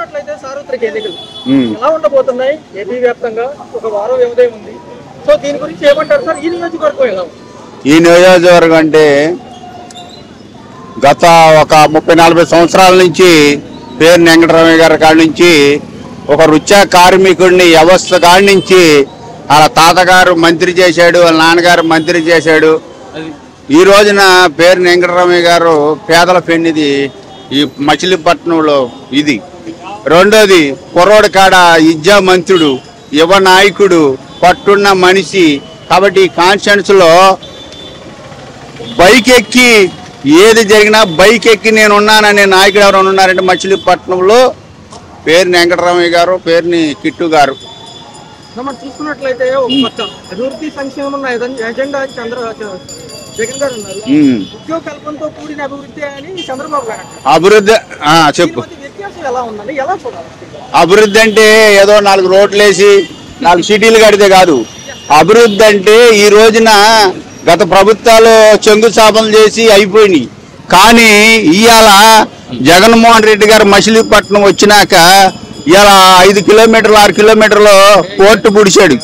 చూసుకున్నట్లయితే సార్వత్రిక ఎన్నికలు ఎలా ఉండబోతున్నాయి ఏపీ వ్యాప్తంగా ఒక వారం వ్యవధి ఉంది. సో దీని గురించి ఏమంటారు సార్? ఈ నియోజకవర్గం ఎలా ఉంది? ఈ నియోజకవర్గం అంటే గత ఒక 30-40 సంవత్సరాల నుంచి పేరు వెంకటరమయ్య గారి కాడి నుంచి ఒక రుచా కార్మికుడిని వ్యవస్థ కాడి నుంచి వాళ్ళ తాతగారు మంత్రి చేశాడు, వాళ్ళ నాన్నగారు మంత్రి చేశాడు. ఈ రోజున పేరు వెంకటరమయ్య గారు పేదల పెన్నిది ఈ మచిలీపట్నంలో ఇది. రెండోది కుర్రోడు కాడ విద్యా మంత్రుడు, యువ నాయకుడు, పట్టున్న మనిషి. కాబట్టి ఈ కాన్స్టిట్యూన్సీలో బైక్ ఎక్కి ఏది జరిగినా బైక్ ఎక్కి నేను ఉన్నాననే నాయకుడు ఎవరైనా ఉన్నారంటే మచిలీపట్నంలో పేరు వెంకటరమయ్య గారు, పేరుని కిట్టు గారు. మనం చూసుకున్నట్లయితే ఒక పక్క అభివృద్ధి సంక్షేమం ఎజెండా జగన్ గారు ఉన్నారు. ఉద్యోగ కల్పనతో కూడిన అభివృద్ధి అని చంద్రబాబు గారు అంటారు. అభివృద్ధి చెప్పు. వ్యత్యాసం ఎలా ఉందండి? ఎలా చూడాలి? అభివృద్ధి అంటే ఏదో 4 రోడ్లు వేసి 4 సిటీలు కడితే కాదు. అభివృద్ధి అంటే ఈ రోజున గత ప్రభుత్వాలు శంకుస్థాపనలు చేసి అయిపోయినాయి. కానీ ఇవాళ జగన్మోహన్ రెడ్డి గారు మచిలీపట్నం వచ్చినాక ఇవాళ 5 కిలోమీటర్లు 6 కిలోమీటర్లు పోర్టు పుడిచాడు.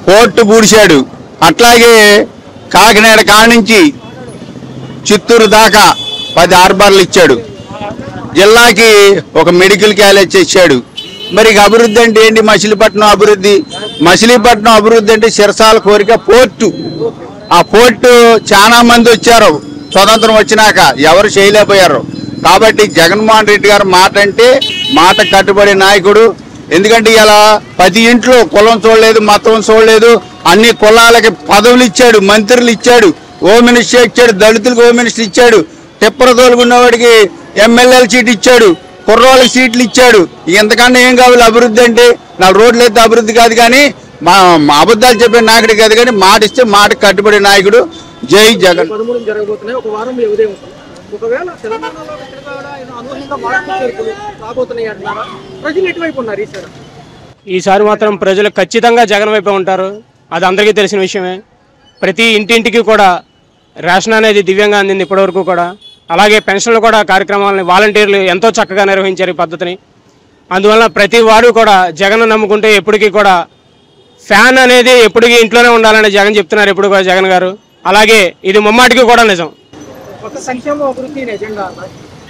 పోర్టు పూడిచాడు. అట్లాగే కాకినాడ కానించి చిత్తూరు దాకా 10 హార్బర్లు ఇచ్చాడు. జిల్లాకి ఒక మెడికల్ కాలేజ్ ఇచ్చాడు. మరి అభివృద్ధి అంటే ఏంటి? మచిలీపట్నం అభివృద్ధి. మచిలీపట్నం అభివృద్ధి అంటే చిరసాల కోరిక పోర్టు. ఆ పోర్టు చాలా మంది వచ్చారు స్వతంత్రం వచ్చినాక, ఎవరు చేయలేకపోయారు. కాబట్టి జగన్మోహన్ రెడ్డి గారు మాట అంటే మాట కట్టుబడి నాయకుడు. ఎందుకంటే ఇలా 10 ఇంట్లో కులం చూడలేదు, మతం చూడలేదు, అన్ని కులాలకి పదవులు ఇచ్చాడు, మంత్రులు ఇచ్చాడు, హోమ్ మినిస్టర్ ఇచ్చాడు, దళితులకు హోమ్ మినిస్టర్ ఇచ్చాడు, టిప్పర తోలుకున్నవాడికి ఎమ్మెల్యేల సీట్ ఇచ్చాడు, కుర్రోళ్ళకి సీట్లు ఇచ్చాడు. ఎంతకన్నా ఏం కావాలి అభివృద్ధి అంటే? 4 రోడ్లు అయితే అభివృద్ధి కాదు, కానీ మా అబద్ధాలు చెప్పే నాయకుడు కాదు, కానీ మాట ఇస్తే మాట కట్టుబడి నాయకుడు. జై జగన్. 13 జరగబోతున్నాయి, ఒక వారం వ్యవధి ఉంటుంది. ఒకవేళ తెలంగాణలో అనూహ్యంగా మార్పులు రాబోతున్నాయి అంటున్నారా? ప్రజలు ఎటువైపు ఉన్నారు ఈసారి? ఈసారి మాత్రం ప్రజలు ఖచ్చితంగా జగన్ వైపే ఉంటారు. అది అందరికీ తెలిసిన విషయమే. ప్రతి ఇంటింటికి కూడా రేషన్ అనేది దివ్యంగా అందింది ఇప్పటివరకు కూడా. అలాగే పెన్షన్లు కూడా కార్యక్రమాలని వాలంటీర్లు ఎంతో చక్కగా నిర్వహించారు ఈ పద్ధతిని. అందువలన ప్రతి వాడు కూడా జగన్ నమ్ముకుంటే ఎప్పటికీ కూడా ఫ్యాన్ అనేది ఎప్పటికీ ఇంట్లోనే ఉండాలని జగన్ చెప్తున్నారు ఎప్పుడు కూడా జగన్ గారు. అలాగే ఇది ముమ్మాటికి కూడా నిజం. ఒక సంక్షేమ అభివృద్ధి ఎజెండా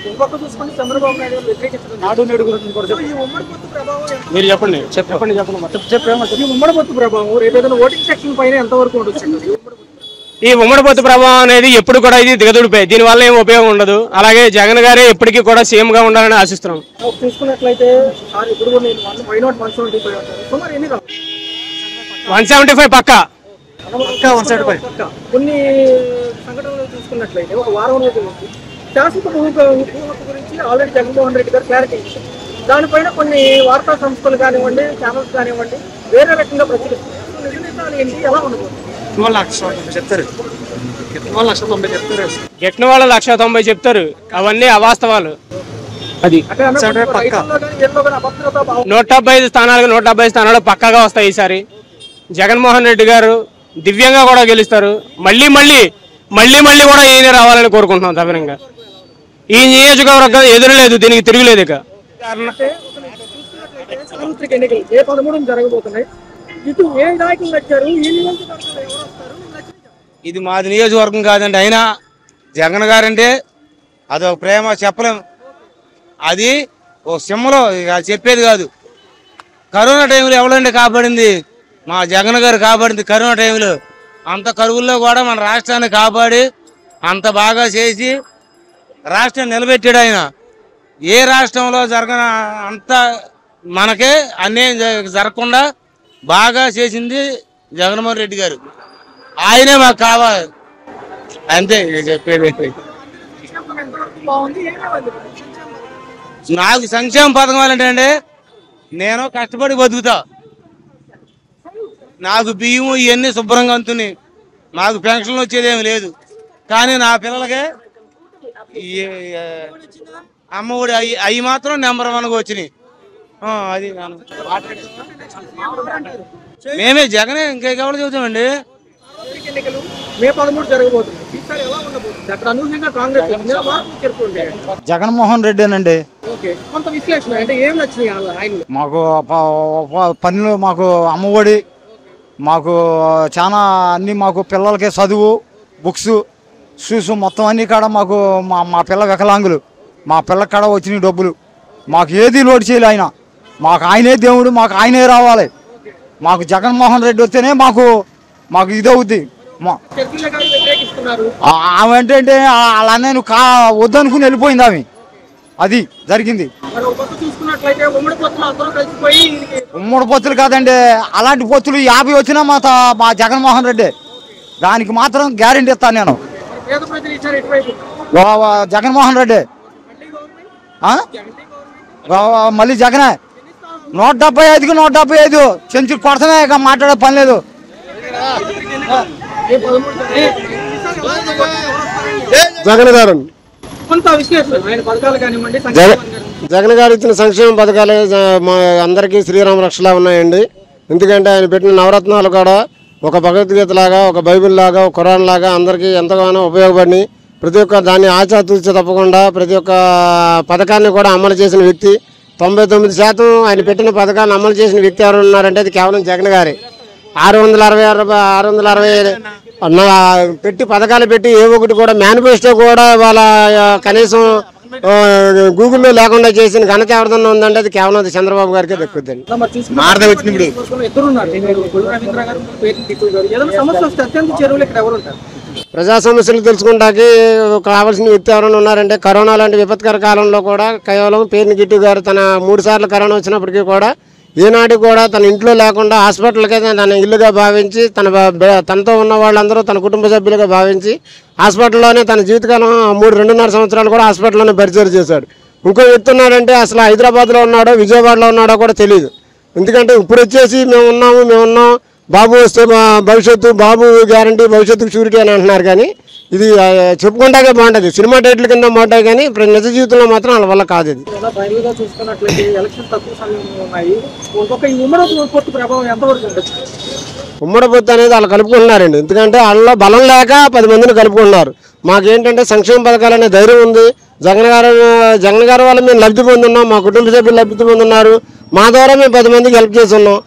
ఇంకొక చూసుకుంటే చంద్రబాబు నాయుడు వ్యతిరేకించడం నాడు నేడు గురించి ఈ ఉమ్మడి పొత్తు ప్రభావం మీరు చెప్పండి. ఈ ఉమ్మడి పొత్తు ప్రభావం రేపు ఏదైనా ఓటింగ్ సెక్షన్ పైన ఎంతవరకు ఉండొచ్చు? ఈ ఉమ్మడి పొత్తు ప్రభావం అనేది ఎప్పుడు కూడా ఇది దిగదుడిపోయి, దీనివల్ల ఏం ఉపయోగం ఉండదు. అలాగే జగన్ గారే ఎప్పటికీ కూడా సీఎం గా ఉండాలని ఆశిస్తున్నాం. చూసుకున్నట్లయితే ఇప్పుడు 175 పక్కా. కొన్ని సంఘటనలు చూసుకున్నట్లయితే ఒక వారం రోజుల నుంచి శాశ్వత భూ హక్కు గురించి ఆల్రెడీ జగన్మోహన్ రెడ్డి గారు క్లారిటీ ఇచ్చారు. దానిపైన కొన్ని వార్తా సంస్థలు కానివ్వండి, ఛానల్స్ కానివ్వండి వేరే రకంగా ప్రచురిస్తున్నారు. నిజాలు ఏంటి? ఎలా ఉండబోతుంది? ఎట్టిన వాళ్ళు 190 చెప్తారు, అవన్నీ అవాస్తవాలు. అది 175 స్థానాలకు 170 స్థానాలు పక్కాగా వస్తాయి. ఈసారి జగన్మోహన్ రెడ్డి గారు దివ్యంగా కూడా గెలుస్తారు. మళ్ళీ మళ్ళీ మళ్ళీ మళ్ళీ కూడా ఈయన రావాలని కోరుకుంటున్నాం. తప్పనిగా ఈ నియోజకవర్గం ఎదురులేదు, దీనికి తిరుగులేదు. ఇక ఇది మాది నియోజకవర్గం కాదండి. అయినా జగన్ గారంటే అదొక ప్రేమ చెప్పలేము. అది ఓ సింహలో చెప్పేది కాదు. కరోనా టైంలో ఎవరండి కాపాడింది? మా జగన్ గారు కాపాడింది కరోనా టైంలో. అంత కరువుల్లో కూడా మన రాష్ట్రాన్ని కాపాడి అంత బాగా చేసి రాష్ట్రాన్ని నిలబెట్టాడు ఆయన. ఏ రాష్ట్రంలో జరగన అంత మనకే అన్యాయం జరగకుండా బాగా చేసింది జగన్మోహన్ రెడ్డి గారు. ఆయనే మాకు కావాలి, అంతే చెప్పేది. నాకు సంక్షేమ పథకం అంటే నేను కష్టపడి బతుకుతా. నాకు బియ్యము ఇవన్నీ శుభ్రంగా అందుతున్నాయి. మాకు పెన్షన్లు వచ్చేదేమి లేదు. కానీ నా పిల్లలకే అమ్మఒడి అవి మాత్రం నెంబర్ 1గా వచ్చినాయి. అది మేమే జగనే ఇంకెవరు చెబుతామండి. మే 13 జరగబోతుంది. అక్కడ అనూహ్యంగా కాంగ్రెస్ మార్పులు చేరుకుంటే జగన్మోహన్ రెడ్డేనండి. ఓకే, కొంత విశ్లేషణ అంటే ఏం నచ్చినాయి ఆయన? మాకు పనులు, మాకు అమ్మఒడి, మాకు చాలా అన్ని, మాకు పిల్లలకి చదువు, బుక్స్, షూస్ మొత్తం అన్ని కాడ మాకు మా పిల్ల వికలాంగులు, మా పిల్ల కాడ వచ్చిన డబ్బులు మాకు ఏది లోటు చేయలే ఆయన. మాకు ఆయనే దేవుడు, మాకు ఆయనే రావాలి. మాకు జగన్మోహన్ రెడ్డి వస్తేనే మాకు ఇదవుద్ది. ఆమె అంటే అలా నేను వద్దనుకుని వెళ్ళిపోయింది ఆమె. అది జరిగింది. ఉమ్మడి పొత్తులు కాదండి, అలాంటి పొత్తులు 50 వచ్చినా మా జగన్మోహన్ రెడ్డి. దానికి మాత్రం గ్యారెంటీ ఇస్తాను నేను. జగన్మోహన్ రెడ్డి మళ్ళీ జగనే 175కి 175 చెంచు కొడతానే, ఇక మాట్లాడే పని లేదు. జగన్ గారు జగన్ గారు ఇచ్చిన సంక్షేమ పథకాలు అందరికీ శ్రీరామ రక్షలా ఉన్నాయండి. ఎందుకంటే ఆయన పెట్టిన నవరత్నాలు కూడా ఒక భగవద్గీత లాగా, ఒక బైబిల్ లాగా, ఒక ఖురాన్ లాగా అందరికీ ఎంతగానో ఉపయోగపడి ప్రతి ఒక్క దాన్ని ఆచాతూచి తప్పకుండా ప్రతి ఒక్క పథకాన్ని కూడా అమలు చేసిన వ్యక్తి. 99% ఆయన పెట్టిన పథకాలను అమలు చేసిన వ్యక్తి ఎవరు ఉన్నారంటే అది కేవలం జగన్ గారే. 660 పెట్టి పథకాలు పెట్టి ఏ ఒకటి కూడా మేనిఫెస్టో కూడా వాళ్ళ కనీసం గూగుల్లో లేకుండా చేసిన ఘనత ఎవరిదన్నా ఉందంటే అది కేవలం చంద్రబాబు గారికి దక్కుద్దండి. ప్రజా సమస్యలు తెలుసుకుంటాకి కావాల్సిన వ్యక్తి ఎవరైనా ఉన్నారంటే కరోనా లాంటి విపత్కర కాలంలో కూడా కేవలం పేర్ని గిట్టు గారు తన 3 సార్లు కరోనా వచ్చినప్పటికీ కూడా ఈనాడు కూడా తన ఇంట్లో లేకుండా హాస్పిటల్కే తన ఇల్లుగా భావించి తనతో ఉన్న వాళ్ళందరూ తన కుటుంబ సభ్యులుగా భావించి హాస్పిటల్లోనే తన జీవితకాలం 2.5 సంవత్సరాలు కూడా హాస్పిటల్లోనే పరిచయం చేశాడు. ఇంకో వ్యక్తి ఉన్నాడంటే అసలు హైదరాబాద్లో ఉన్నాడో విజయవాడలో ఉన్నాడో కూడా తెలియదు. ఎందుకంటే ఇప్పుడు వచ్చేసి మేము ఉన్నాం బాబు వస్తే మా భవిష్యత్తు, బాబు గ్యారంటీ, భవిష్యత్తుకు షూరిటీ అని అంటున్నారు. కానీ ఇది చెప్పుకుంటాకే బాగుంటుంది, సినిమా టైటిల్ కింద బాగుంటాయి, కానీ నిజ జీవితంలో మాత్రం వాళ్ళ వల్ల కాదు. ఇది ఉమ్మడి పొత్తు అనేది వాళ్ళు కలుపుకుంటున్నారండి. ఎందుకంటే వాళ్ళలో బలం లేక 10 మందిని కలుపుకుంటున్నారు. మాకేంటంటే సంక్షేమ పథకాలు అనే ధైర్యం ఉంది. జగన్ గారు వల్ల మేము లబ్ధి పొందున్నాం, మా కుటుంబ సభ్యులు లబ్ధి పొందున్నారు. మా ద్వారా మేము 10 మందికి హెల్ప్ చేస్తున్నాం.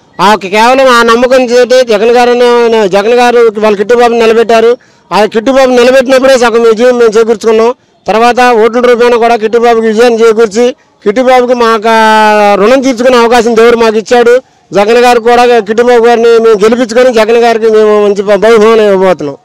కేవలం ఆ నమ్మకం చేతి జగన్ గారు వాళ్ళ కిట్టుబాబుని నిలబెట్టారు. ఆ కిట్టుబాబు నిలబెట్టినప్పుడే సగం విజయం మేము చేకూర్చుకున్నాం. తర్వాత ఓట్ల రూపాయన కూడా కిట్టుబాబుకి విజయాన్ని చేకూర్చి కిట్టుబాబుకి మాకు రుణం తీర్చుకునే అవకాశం దేవుడు మాకు ఇచ్చాడు. జగన్ గారు కూడా కిట్టుబాబు గారిని మేము గెలిపించుకొని జగన్ గారికి మేము మంచి బహుమానం ఇవ్వబోతున్నాం.